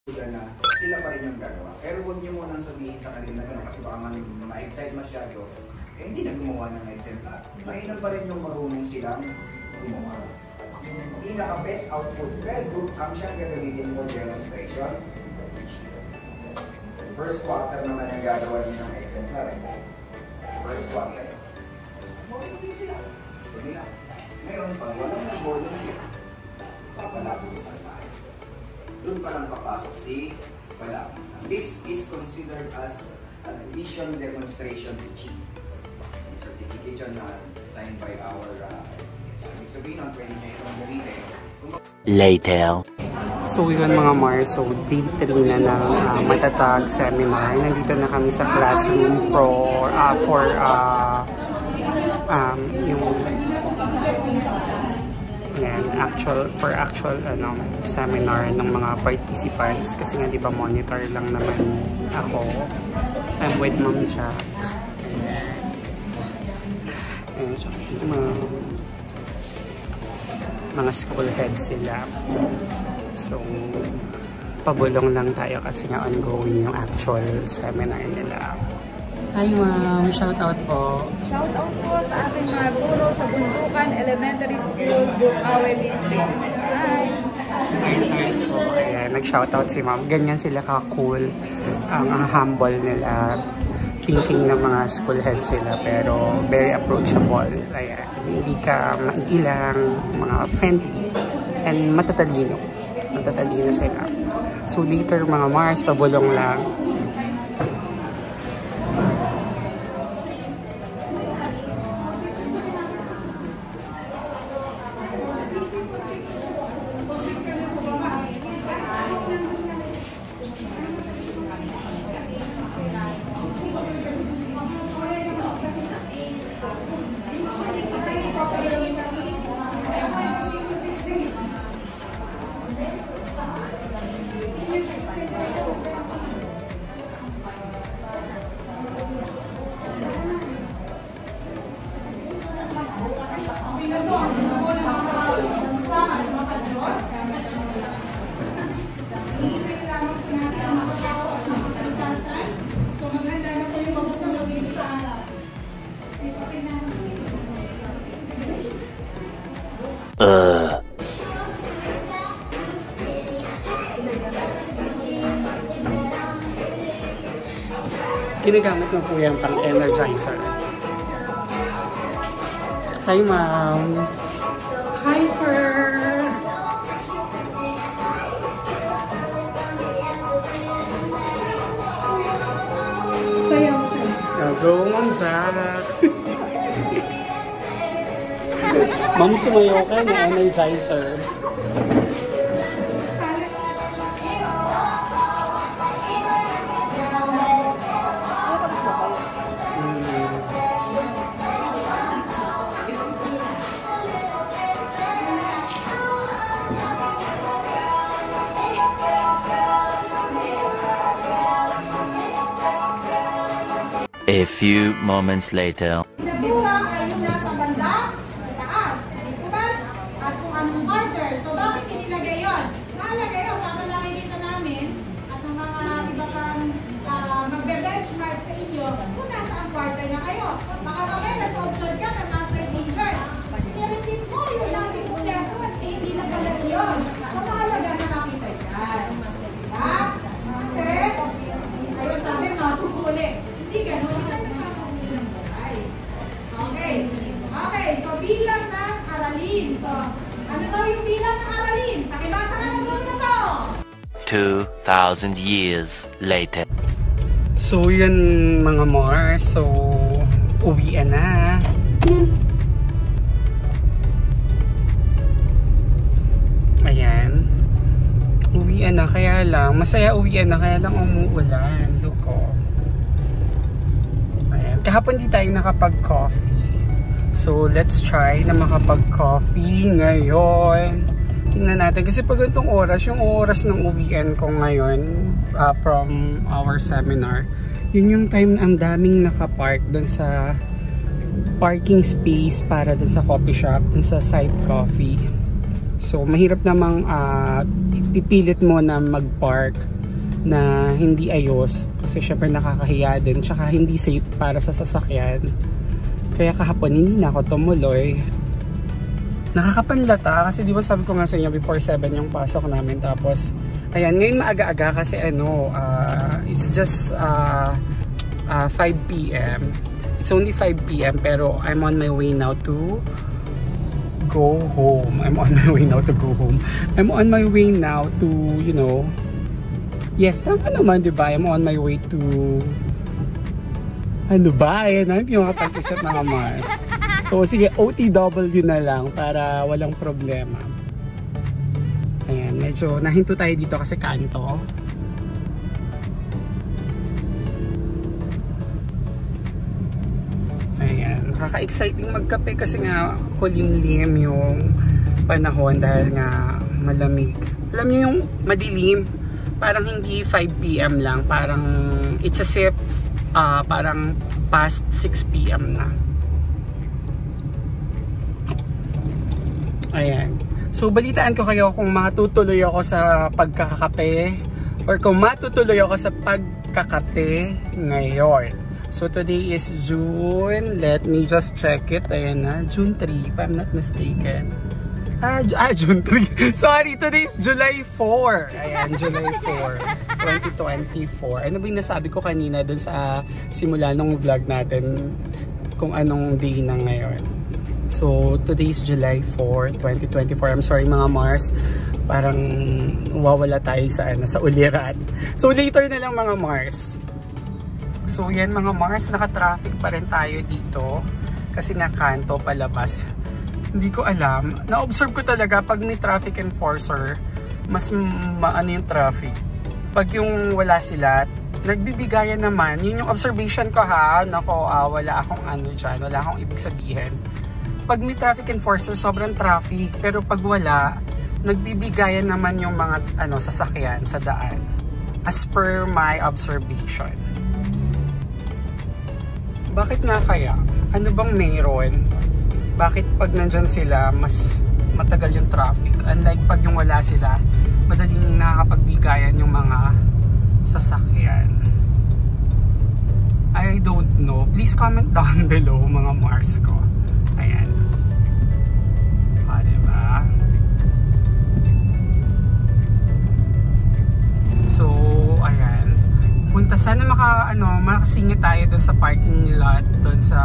na sila pa rin yung gagawa. Pero huwag niyo munang sabihin sa kanila na gano'n kasi baka ma-excite masyado. Eh hindi na gumawa ng exemplar. Mainam pa rin yung marunong silang gumawa. Pinaka-best output. Well, group cam siya gagawin for demonstration. First quarter naman ang gagawa niyo ng exemplar. First quarter. Volunteer sila. Gusto nila. Ngayon, pag walang volunteer, papalago pa tayo. Doon pa lang papasok si palapitan. This is considered as an admission demonstration teaching. May certification na signed by our SDS. Ibig sabihin nun, pwede niya itong gamitin. Later. So yun mga Mars, so day 3 na ng Matatag Seminar. Nandito na kami sa classroom for yung actual seminar ng mga participants kasi nga di ba monitor lang naman ako. I'm with Ma'am Jack. And tsaka si mga school heads sila. So pabulong lang tayo kasi nga ongoing yung actual seminar nila. Hi ma'am, shout out po. Shout out po sa ating mga guro sa Bundukan Elementary School, Bukawe District. Hi! Ayan, nag-shout out si ma'am. Ganyan sila ka-cool. Ang humble nila. Thinking ng mga school head sila pero very approachable. Ayan, hindi ka mailang, mga friendly, and matatalino. Matatalino sila. So later mga Mars, pabulong lang. Ginagamit mo po yan pang energizer. Hi ma'am. Hi sir. Sayaw sir. Go ma'am Jack. Ma'am, sumayaw ka na energizer. A few moments later. Pinagura ay yung nasa banda, taas, likuran, at kung anong quarter. So bakit sinilagay yun? Nakalagay yun para nakikita namin at ng mga iba kang magbe-benchmark sa inyo kung nasaan quarter na kayo. Baka mamaya nag-observe ka ng master teacher. I-repeat mo yung lagi mong lesson, hindi na pala yun. So mahalaga na nakita dyan. Diba? Kasi, ayun sabi, matuhuli. Hindi ganun. Okay. Okay, so bilang ng aralin. So, ano daw yung bilang ng aralin? Pakibasa ka ng grupo na to. 2,000 years later. So, yun mga Mars. So, uwian na. Ayan. Uwian na. Kaya lang, masaya uwian na. Kaya lang umuulan. Look oh. Kahapon di tayo nakapag-coffee. So, let's try na makapag-coffee ngayon. Tingnan natin. Kasi pag itong oras, yung oras ng uwian ko ngayon from our seminar, yun yung time na ang daming nakapark dun sa parking space para dun sa coffee shop, dun sa Side Coffee. So mahirap namang pipilit mo na mag-park na hindi ayos kasi syempre nakakahiya din, tsaka hindi safe para sa sasakyan. Kaya kahapon hindi na ako tumuloy. Nakakapanlata kasi di ba sabi ko nga sa inyo before 7 yung pasok namin, tapos ayan, ngayon maaga-aga kasi it's just 5 PM. It's only 5 PM pero I'm on my way now to go home. I'm on my way now to, you know, yes, tama naman, di ba? I'm on my way to, ano ba? Ayan, hindi makapag-isip mga Mars. So, sige, OTW na lang para walang problema. Ayan, medyo nahinto tayo dito kasi kanto. Ayan, nakaka-exciting magkape kasi nga kulimlim yung panahon dahil nga malamig. Alam niyo yung madilim, parang hindi 5 PM lang, parang it's as if parang past 6 PM na. Ayan. So balitaan ko kayo kung matutuloy ako sa pagkakape or kung matutuloy ako sa pagkakape ngayon. So today is June, let me just check it. Ayan na, June 3 if I'm not mistaken. June 3. Sorry, today is July 4. Ayan, July 4, 2024. Ano ba yung nasabi ko kanina dun sa simula nung vlog natin kung anong day na ngayon. So today is July 4, 2024. I'm sorry mga Mars, parang wawala tayo sa ulirat. So later na lang mga Mars. So yan mga Mars, naka-traffic pa rin tayo dito kasi nakanto palabas. Hindi ko alam, na-observe ko talaga pag may traffic enforcer, mas maano yung traffic. Pag yung wala sila, nagbibigayan naman. Yun yung observation ko ha. Nako, wala akong dyan, wala akong ibig sabihin. Pag may traffic enforcer, sobrang traffic. Pero pag wala, nagbibigayan naman yung mga sasakyan sa daan. As per my observation. Bakit nga kaya? Ano bang mayroon? Bakit pag nandyan sila, mas matagal yung traffic? Unlike pag yung wala sila, madaling nakakapagbigayan yung mga sasakyan. I don't know. Please comment down below mga Mars ko. Ayan. Diba? So, ayan. Punta sana makasingit tayo dun sa parking lot, dun sa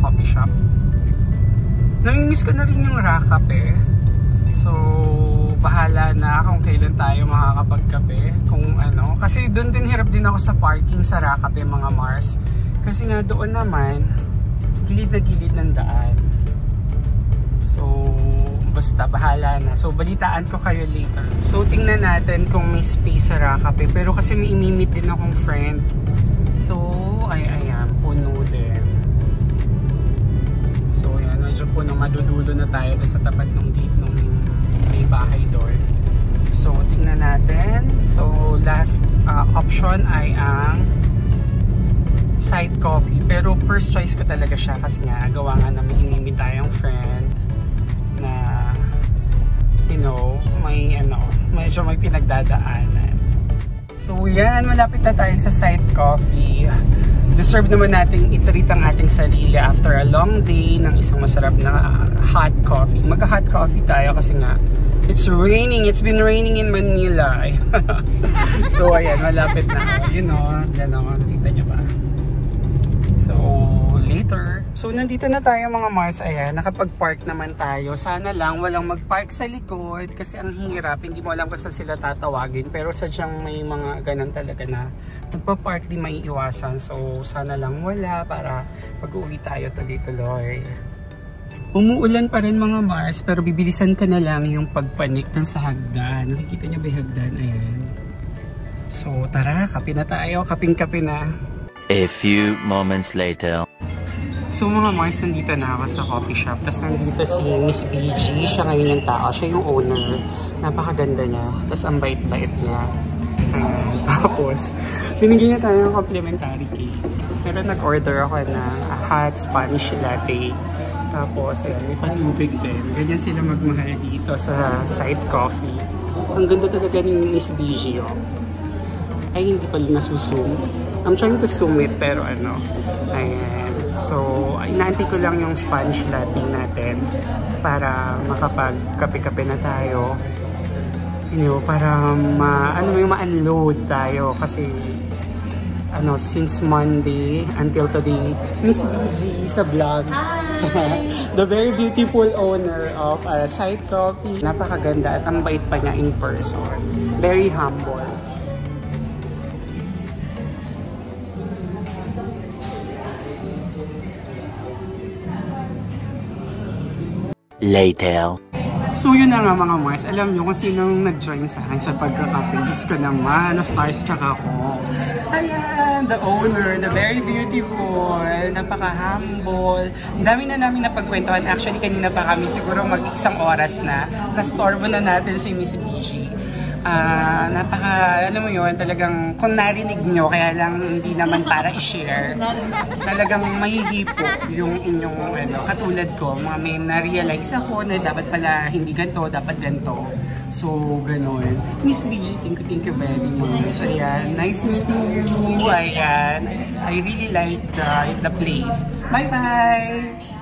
coffee shop. Namimiss ko na rin yung rakape. So, bahala na kung kailan tayo makakapagkape. Kasi dun din hirap din ako sa parking sa rakape mga Mars. Kasi nga doon naman, gilid na gilid ng daan. So, basta bahala na. So, balitaan ko kayo later. So, tingnan natin kung may space sa rakape. Pero kasi may imimit din akong friend. So, ayan, puno din. So, ayan, medyo puno. Madudulo na tayo sa tapat ng gate nung may bahay doon. So, tingnan natin. So, last option ay ang side coffee. Pero first choice ko talaga siya kasi nga, gawa nga na may imimit tayong friend na medyo may pinagdadaanan. So yan, malapit na tayo sa side coffee. Deserve naman nating i-treat ang ating sarili after a long day ng isang masarap na hot coffee. Mag-hot coffee tayo kasi nga it's raining. It's been raining in Manila. So ayan, malapit na. Nakita niyo ba? So later. So nandito na tayo mga Mars. Ayan, nakapag-park naman tayo. Sana lang walang mag-park sa likod kasi ang hirap. Hindi mo alam kung saan sila tatawagin. Pero sadyang may mga ganun talaga na magpa-park di may iwasan. So sana lang wala para pag-uwi tayo tuloy-tuloy. Umuulan pa rin mga Mars pero bibilisan ka na lang yung pagpanik ng sa hagdan. Nakikita niyo ba yung hagdan? Ayan. So tara, kape na tayo. Kaping-kape na. A few moments later. So mga Mars, nandito na ako sa coffee shop. Tapos nandito si Miss BG. Siya ngayon yung tao. Siya yung owner. Napakaganda niya. Tapos ang bait-bait niya. Tapos, binigyan niya tayo ng complimentary cake. Pero nag-order ako ng hot Spanish latte. Tapos, ayan, may patubig din. Ganyan sila magmahal dito sa Side Coffee. Ang ganda talaga ni Miss BG, oh. Ay, hindi pala nasusum. I'm trying to zoom it, pero ano. Ayan. So, inaantay ko lang yung Spanish latte natin para makapag-kape-kape na tayo. You know, para ma-unload tayo kasi ano, since Monday until today, Miss BG sa vlog. The very beautiful owner of Side Coffee. Napakaganda at ang bait pa niya in person. Very humble. Later. So yun na nga mga Mars, alam nyo kung sinong nag-join sa akin sa pagkakape. Diyos ko naman, na-starstruck ako. Ayan, the owner, the very beautiful, napaka-humble. Ang dami na namin napagkwentuhan. Actually, kanina pa kami siguro mag-isang oras na. Na-storbo na natin si Miss BG. Alam mo yun, talagang kung narinig nyo, kaya lang hindi naman para i-share, talagang mahihipo yung inyong, katulad ko, may na-realize ako na dapat pala hindi ganito, dapat ganito. So, ganun. Miss BG, thank you very much. Ayan, nice meeting you. Ayan, I really like the place. Bye-bye!